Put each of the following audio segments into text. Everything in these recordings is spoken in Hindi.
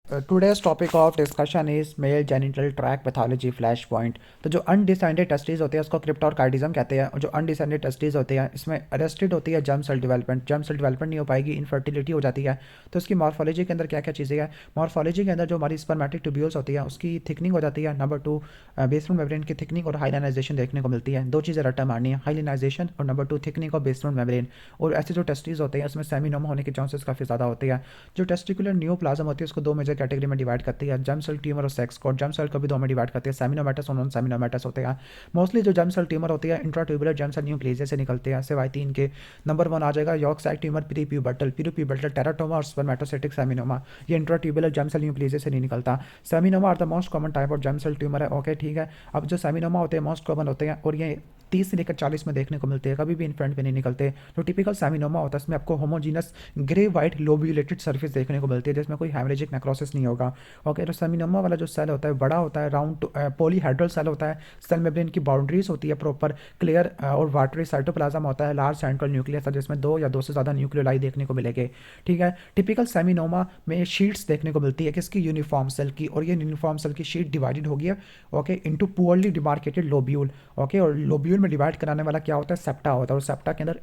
Today's topic of discussion is male genital tract pathology flash point. तो जो अनडिसेंडेड टेस्टिस होते हैं उसको क्रिप्टोर्काइडिज्म कहते हैं, और जो अनडिसेंडेड टेस्टिस होते हैं इसमें अरेस्टेड होती है germ cell development. Germ cell development नहीं हो पाएगी, इनफर्टिलिटी हो जाती है। तो उसकी मॉर्फोलॉजी के अंदर क्या क्या चीज़ें हैं? मॉर्फोलॉजी के अंदर जो हमारी स्पर्मेटिक ट्यूब्यूल्स होती है उसकी थिकनिंग हो जाती है। नंबर 2, बेसमेंट मेम्ब्रेन की थिकनिंग और हाइलाइनाइजेशन देखने को मिलती है। दो चीज़ें रट्टा मारनी है, हाइलाइनाइजेशन और number 2 thickening of basement membrane. और ऐसे जो टेस्टिस होते हैं उसमें सेमिनोमा होने के चांसेस काफ़ी ज़्यादा होते हैं। जो टेस्टिकुलर न्यूप्लाज्म होती है उसको दो मेजर कैटेगरी में डिवाइड करती है, जर्म सेल ट्यूमर और सेक्स कोड। जर्म सेल को भी दो में डिवाइड करती है, सेमिनोमेटस और नॉन सेमिनोमेटस होते हैं। मोस्टली जो जर्म सेल ट्यूमर होती है इंट्राट्यूबुलर जर्म सेल न्यूक्लियस से निकलते हैं, सिवाय तीन के। नंबर 1 आ जाएगा यॉर्क साइट ट्यूमर, प्रीप्यूबर्टल टेराटोमा और स्पर्मेटोसिटिक सेमिनोमा। ये इंट्राट्यूबुलर जर्म सेल न्यूक्लियस से नहीं निकलता। Seminoma are the most common type of germ cell tumor है। ओके ठीक है। अब जो सेमिनोमा होते हैं मोस्ट कॉमन होते हैं और ये 30 से लेकर 40 में देखने को मिलते हैं, कभी भी इन्फेंट में नहीं निकलते। जो टिपिकल सेमिनोमा होता है इसमें आपको होमोजीनस ग्रे वाइट लोब्यूलेटेड सरफेस देखने को मिलती है जिसमें कोई हेमरेजिक नेक्रोसिस नहीं होगा। ओके, तो सेमिनोमा वाला जो सेल होता है बड़ा होता है, राउंड पॉलीहेड्रल सेल होता है। सेल मेम्ब्रेन की बाउंड्रीज होती है प्रॉपर क्लियर और वाटरी साइटोप्लाज्म होता है। लार्ज सेंट्रल न्यूक्लियस है जिसमें दो या दो से ज़्यादा न्यूक्लियोलाई देखने को मिलेंगे। ठीक है। टिपिकल सेमिनोमा में शीट्स देखने को मिलती है किसकी? यूनिफॉर्म सेल की, और ये यूनिफॉर्म सेल की शीट डिवाइडेड होगी है okay into poorly demarcated lobule. Okay, और लोब्यूल में डिवाइड कराने वाला क्या होता है? सेप्टा होता है, और सेप्टा के अंदर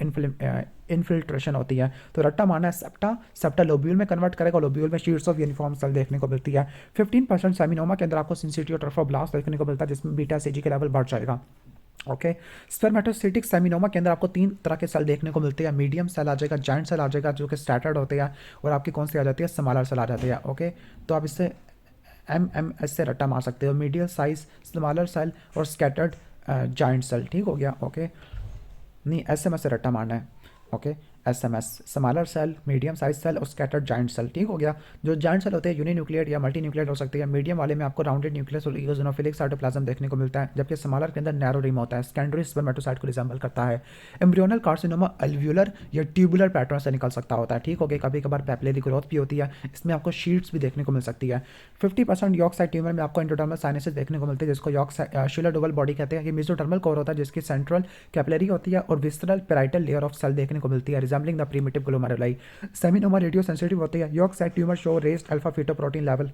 इन्फिल्ट्रेशन होती है। तो रट्टा मारना है सेप्टा, सेप्टा लोब्यूल में कन्वर्ट करेगा, लोब्यूल में शीट्स ऑफ यूनिफॉर्म सेल देखने को मिलती है। 15% सेमिनोमा के अंदर आपको सिंसिटिव ट्रोफोब्लास्ट देखने को मिलता है जिसमें बीटा सीजी के लेवल बढ़ जाएगा। ओके, स्पर्मेटोसिटिक सेमिनोमा के अंदर आपको तीन तरह के सेल देखने को मिलते हैं। मीडियम सेल आ जाएगा, जाइंट सेल आ जाएगा जो कि स्टैटर्ड होते हैं, और आपकी कौन सी आ जाती है? स्मॉलर सेल आ जाती है। ओके, तो आप इससे एस से रट्टा मार सकते हो, मीडियम साइज स्मॉलर सेल और स्कैटर्ड जाइंट सेल। ठीक हो गया। ओके, नहीं एस से रट्टा मारना है। Okay, as smaller cell, medium size cell और स्कैटर्ड जाइंट सेल। ठीक हो गया। जो जाइंट सेल होते हैं यूनिन्यूक्लियेट या मल्टी न्यूक्लियेट हो सकती है। मीडियम वाले में आपको राउंडेड न्यूक्लियस और इओसिनोफिलिक साइटोप्लाज्म देखने को मिलता है, जबकि स्मॉलर के अंदर नैरो रिम होता है, सेकेंडरी स्पर्मेटोसाइट को रिजेंबल करता है। एम्ब्रियोनल कार्सिनोमा अल्व्यूलर या ट्यूबुलर पैटर्न से निकल सकता होता है। ठीक हो गया। कभी कभार पैपिलरी ग्रोथ भी होती है, इसमें आपको शीट्स भी देखने को मिल सकती है। 50% यॉर्क साइट ट्यूमर में आपको एंडोडर्मल साइनसेस देखने को मिलते हैं जिसको यॉर्क शिलर डबल बॉडी कहते हैं। ये मेसोडर्मल कोर होता है जिसकी सेंट्रल कैपिलरी होती है और visceral parietal layer of cell देखने को मिलती है resembling the primitive glomeruli. Seminoma radio sensitive होती है। Yolk sac tumor show raised alpha fetoprotein level.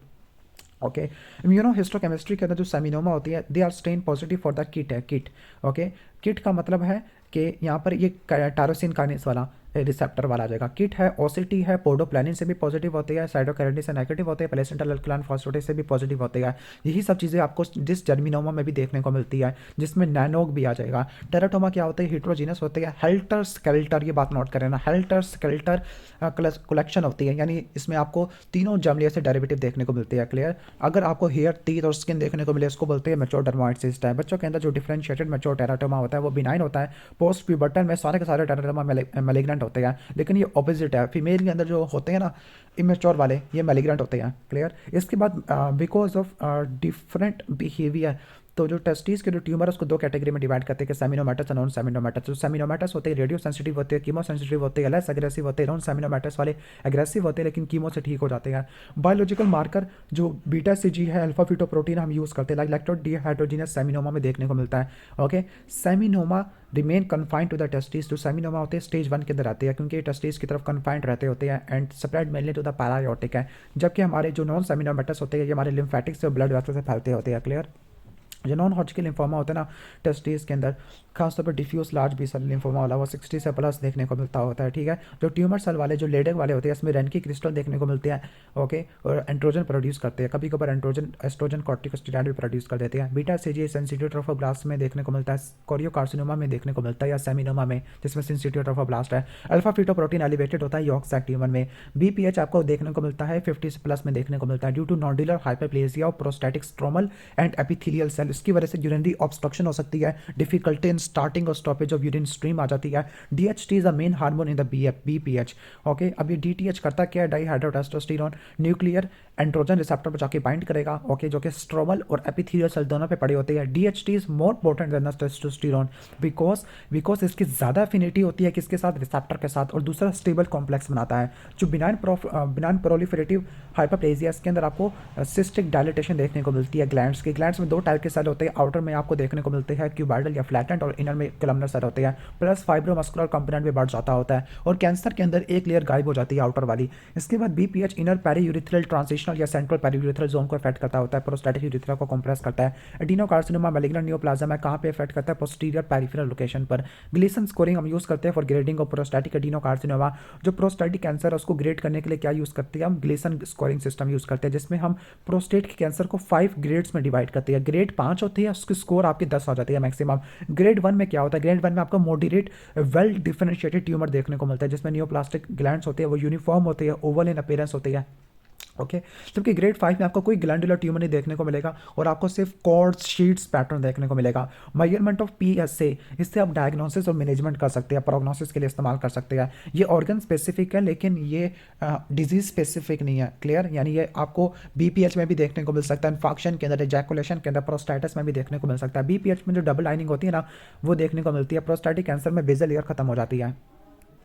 Okay, immunohistochemistry के अंदर जो सेमिनोमा होती है they are stain positive for the kit है। किट ओके, किट का मतलब है कि यहाँ पर ये टायरोसिन काइनेस वाला रिसेप्टर वाला आ जाएगा। किट है, ओसिटी है, पोर्डोप्लानिन से भी पॉजिटिव होती है, साइटोकैरोटिन से नेगेटिव होते हैं, प्लेसेंटल अल्कलाइन फॉस्फेटेस से भी पॉजिटिव होते हैं। यही सब चीज़ें आपको जिस जर्मिनोमा में भी देखने को मिलती है, जिसमें नैनोग भी आ जाएगा। टेराटोमा क्या होता है? हिट्रोजीनस होते हैं। हेल्टर स्केल्टर, ये बात नोट करें ना, हेल्टर स्केल्टर कलेक्शन होती है, यानी इसमें आपको तीनों जर्म लेयर से डेरिवेटिव देखने को मिलती है। क्लियर? अगर आपको हेयर, टीथ और स्किन देखने को मिले इसको बोलते हैं मैच्योर डर्माइड सिस्ट है। बच्चों के अंदर जो डिफरेंशिएटेड मैच्योर टेराटोमा होता है वो बिनाइन होता है। पोस्ट प्यूबर्टन में सारे के सारे टेराटोमा मैलिग्नेंट होते हैं, लेकिन ये ऑपोजिट है। फीमेल के अंदर जो होते हैं ना इमेच्योर वाले, ये मैलिग्नेंट होते हैं। क्लियर? इसके बाद बिकॉज ऑफ डिफरेंट बिहेवियर, तो जो टेस्टिस के जो ट्यूमर है उसको दो कैटेगरी में डिवाइड करते हैं कि सेमिनोमेटस और नॉन सेमिनोमेटस। जो सेमिनोमेटस होते हैं रेडियो सेंसिटिव होते हैं, कीमो सेंसिटिव होते हैं, लेस एग्रेसिव होते हैं। नॉन सेमिनोमेटस वाले एग्रेसिव होते हैं लेकिन कीमो से ठीक हो जाते हैं। बायोलॉजिकल मार्कर जो बीटा सीजी है, अल्फा फीटोप्रोटीन हम यूज़ करते हैं, लाइक लैक्टोडिहाइड्रोजिनस सेमिनोमा में देखने को मिलता है। Okay, seminoma remain confined to the testis. जो सेमिनोमा होते हैं स्टेज 1 के अंदर आते हैं क्योंकि ये टेस्टिस की तरफ कन्फाइंड रहते होते हैं and spread mainly to the parotid है, जबकि हमारे जो नॉन सेमिनोमेटस होते हैं ये हमारे लिम्फेटिक से ब्लड वेसल से फैलते होते हैं। क्लियर? जो नॉन हॉटस्किन लिम्फोमा होता है ना टेस्टिस के अंदर, खासतौर पर diffuse large B cell lymphoma वाला, वो 60 से प्लस देखने को मिलता होता है। ठीक है। जो ट्यूमर सेल वाले, जो लेडर वाले होते हैं, इसमें रेनकी क्रिस्टल देखने को मिलते हैं। ओके, और एंड्रोजन प्रोड्यूस करते हैं, कभी कभार एंड्रोजन एस्ट्रोजन कॉर्टिकोस्टेरॉइड भी प्रोड्यूस कर देते हैं। बीटा सीजी सेंसिटिव ट्रोफोब्लास्ट में देखने को मिलता है, कोरियोकार्सिनोमा में देखने को मिलता है, या सेमिनोमा में जिसमें सेंसिटिव ट्रोफोब्लास्ट है। अल्फा फीटोप्रोटीन एलिवेटेड होता है यॉर्क साइट ट्यूमर में। बीपीएच आपको देखने को मिलता है 50 से प्लस में देखने को मिलता है due to nodular hyperplasia of prostatic stromal and epithelial cell. इसकी वजह से यूरिनरी ऑब्स्ट्रक्शन हो सकती है, डिफिकल्टी इन स्टार्टिंग और स्टॉपेज ऑफ यूरिन स्ट्रीम आ जाती है। DHT is the main hormone in the BPH. Okay, अब ये डीटीएच करता क्या है? डाईहाइड्रोटेस्टोस्टेरोन न्यूक्लियर एंड्रोजन रिसेप्टर पर जाके बाइंड करेगा। ओके, जो कि स्ट्रोमल और एपिथेलियल सेल दोनों पे पड़े होते हैं। DHT is more potent then testosterone because इसकी ज़्यादा एफिनिटी होती है किसके साथ? रिसेप्टर के साथ, और दूसरा स्टेबल कॉम्प्लेक्स बनाता है। जो बिनाइन प्रोलिफरेटिव हाइपरप्लेजिया, इसके अंदर आपको सिस्टिक डायलिटेशन देखने को मिलती है ग्लैंड्स की। ग्लैंड्स में दो टाइप के सेल होते हैं, आउटर में आपको देखने को मिलते हैं क्यूबाइडल या फ्लैटेंट, और इनर में कलमनर सेल होते हैं। प्लस फाइब्रोमस्कुलर कंपोनेंट भी बढ़ जाता होता है, और कैंसर के अंदर एक लेयर गायब हो जाती है आउटर वाली। इसके बाद बीपीएच इनर पेरीयूरिथ्रल ट्रांजिशनल पोस्टल या सेंट्रल पेरियूरेथ्रल जोन को इफेक्ट करता होता है, प्रोस्टैटिक यूरेथ्रा को कंप्रेस करता है। एडिनोकार्सिनोमा मैलिग्नेंट नियोप्लाज्म है, कहाँ पे इफेक्ट करता है? पोस्टीरियर पेरिफेरल लोकेशन पर। ग्लीसन स्कोरिंग हम यूज़ करते हैं for grading of prostatic adenocarcinoma. जो प्रोस्टैटिक कैंसर है उसको ग्रेड करने के लिए क्या यूज़ करते हैं? हम ग्लीसन स्कोरिंग सिस्टम यूज़ करते हैं, जिसमें हम प्रोस्टेट के कैंसर को 5 ग्रेड्स में डिवाइड करते हैं। ग्रेड 5 होती है, उसकी स्कोर आपकी 10 हो जाती है मैक्सिमम। ग्रेड 1 में क्या होता है? ग्रेड 1 में आपको मॉडरेट वेल डिफरेंशिएटेड ट्यूमर देखने को मिलता है, जिसमें नियोप्लास्टिक ग्लैंड्स होते हैं, वो यूनिफॉर्म होती है, ओवल इन अपीयरेंस होती है। ओके, जबकि ग्रेड 5 में आपको कोई ग्लैंडुलर ट्यूमर नहीं देखने को मिलेगा और आपको सिर्फ कॉर्ड्स शीट्स पैटर्न देखने को मिलेगा। मेजरमेंट ऑफ PSA, इससे आप डायग्नोसिस और मैनेजमेंट कर सकते हैं, प्रोग्नोसिस के लिए इस्तेमाल कर सकते हैं। ये ऑर्गन स्पेसिफिक है, लेकिन ये डिजीज स्पेसिफिक नहीं है। क्लियर? यानी ये आपको BPH में भी देखने को मिल सकता है, इन्फॉक्शन के अंदर, एजैकुलेशन के अंदर, प्रोस्टाइटिस में भी देखने को मिल सकता है। BPH में जो डबल लाइनिंग होती है ना, वो देखने को मिलती है। प्रोस्टैटिक कैंसर में बेजल लेयर खत्म हो जाती है।